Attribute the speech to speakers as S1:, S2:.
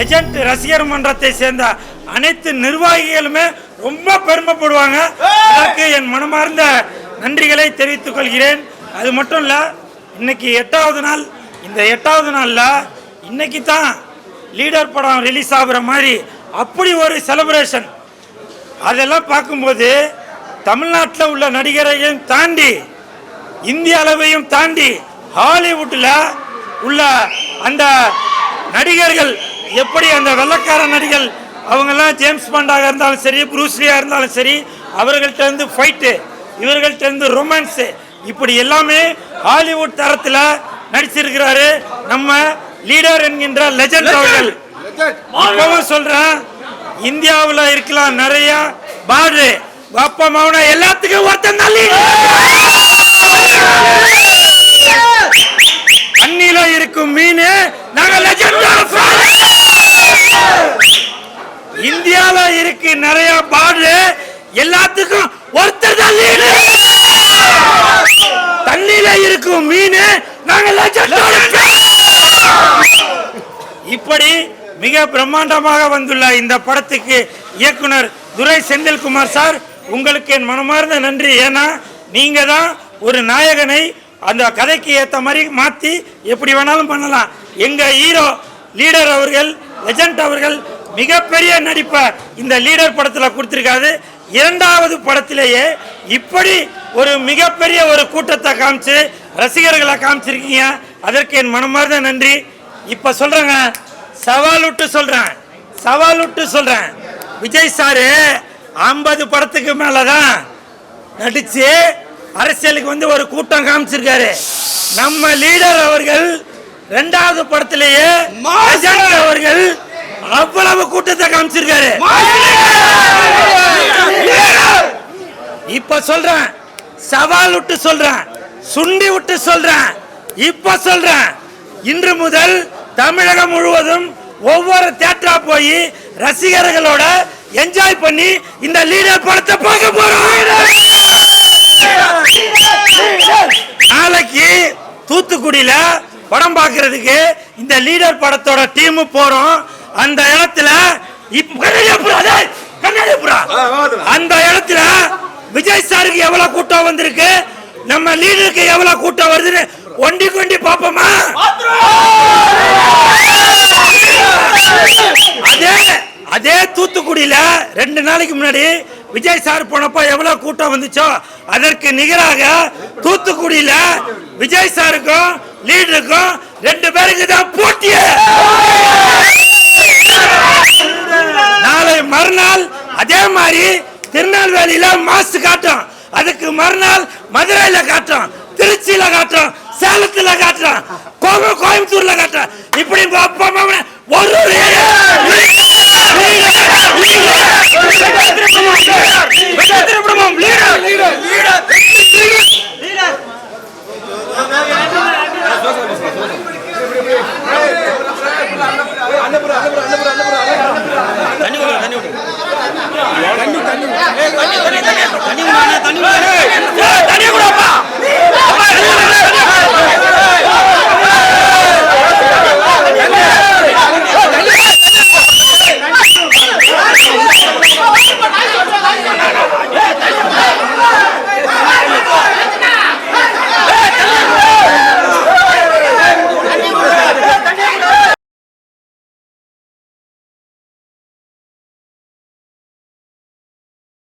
S1: Legend ரசிகர் மன்றத்தை சேர்ந்த அனைத்து நிர்வாகிகளுமே ரொம்ப பெருமைப்படுவாங்க. அதற்கு என் மனமார்ந்த நன்றிகளை தெரிவித்துக் கொள்கிறேன். அது மட்டும் இல்லை, இன்னைக்கு 8வது நாள். இந்த 8வது நாளில் இன்னைக்கு தான் லீடர் படம் ரிலீஸ் ஆகுற மாதிரி அப்படி ஒரு செலிப்ரேஷன். அதெல்லாம் பார்க்கும்போது தமிழ்நாட்டில் உள்ள நடிகரையும் தாண்டி இந்திய அளவையும் தாண்டி ஹாலிவுட்டில் உள்ள அந்த நடிகர்கள் எப்படி அந்த வெள்ளக்கார நடிகர்கள் அவங்கெல்லாம் ஜேம்ஸ் பாண்டாக இருந்தாலும் சரி, ப்ரூஸ்லியாக இருந்தாலும் சரி, அவர்கள்ட்ட இருந்து ஃபைட்டு, இவர்கள்ட்ட இருந்து ரொமான்ஸு, இப்படி எல்லாமே ஹாலிவுட் தரத்தில் நடிச்சிருக்கிறாரு நம்ம லீடர் என்கின்ற லெஜண்ட் அவர்கள். இப்பவும் சொல்றேன், இந்தியாவில் இருக்கலாம் நிறைய பாடு அப்பா மௌன எல்லாத்துக்கும் ஒருத்தன் தான் தண்ணியில இருக்கும் மீன். இந்தியால இருக்கு நிறைய பாடு, எல்லாத்துக்கும் ஒருத்தர் தான் லீடர். தண்ணியில இருக்கும் மீன் இப்படி மிக பிரம்மாண்டமாக வந்துள்ள இந்த படத்துக்கு இயக்குனர் துரை செந்தில்குமார் சார், உங்களுக்கு என் மனமார்ந்த நன்றி. ஏன்னா நீங்க தான் ஒரு நாயகனை அந்த கதைக்கு ஏற்ற மாதிரி மாற்றி எப்படி வேணாலும் பண்ணலாம். எங்க ஹீரோ லீடர் அவர்கள், லெஜண்ட் அவர்கள் மிகப்பெரிய நடிப்பை இந்த லீடர் படத்தில் கொடுத்துருக்காரு. 2வது படத்திலேயே இப்படி ஒரு மிகப்பெரிய ஒரு கூட்டத்தை காமிச்சு ரசிகர்களை காமிச்சிருக்கீங்க. அதற்கு என் மனமார்ந்த நன்றி. இப்போ சொல்றேங்க, சவால் விட்டு சொல்றேன், விஜய் சாரு 50 படத்துக்கு மேலதான் நடிச்சு அரசியலுக்கு வந்து ஒரு கூட்டம் காமிச்சிருக்காரு. நம்ம லீடர் அவர்கள் 2வது படத்திலேயே அவர்கள் அவ்வளவு கூட்டத்தை காமிச்சிருக்காரு. இப்ப சொல்றேன், சவால் விட்டு சொல்றேன், சுண்டி விட்டு சொல்றேன், இப்ப சொல்றேன், இன்று முதல் தமிழகம் முழுவதும் ஒவ்வொரு தியேட்டரா போய் ரசிகர்களோட என்ஜாய் பண்ணி இந்த லீடர் படத்தை பார்க்க போறோம். நாளைக்கு தூத்துக்குடியில படம் பார்க்கறதுக்கு இந்த லீடர் படத்தோட டீம் போறோம். அந்த இடத்துல அந்த இடத்துல விஜய் சாருக்கு எவ்வளவு கூட்டம் வந்திருக்கு, நம்ம லீடருக்கு எவ்வளவு கூட்டம் வருதுன்னு ஒண்டி கொண்டி பாப்போமா? அதே தூத்துக்குடியில 2 நாளைக்கு முன்னாடி விஜய் சார் போனப்போ எவ்வளவு கூட்டம் வந்துச்சோ அதற்கு நிகராக தூத்துக்குடியில விஜய் சாருக்கும் லீடருக்கும் 2 பேருக்கு தான் போட்டி. நாளை மறுநாள் அதே மாதிரி திருநெல்வேலியில மாசு காட்டும், அதுக்கு மறுநாள் மதுரையில காட்டும், திருச்சியில காட்டும், சேலத்துல காட்டும், கோயம்புத்தூர்ல காட்டும். இப்படி ஒரு தண்ணி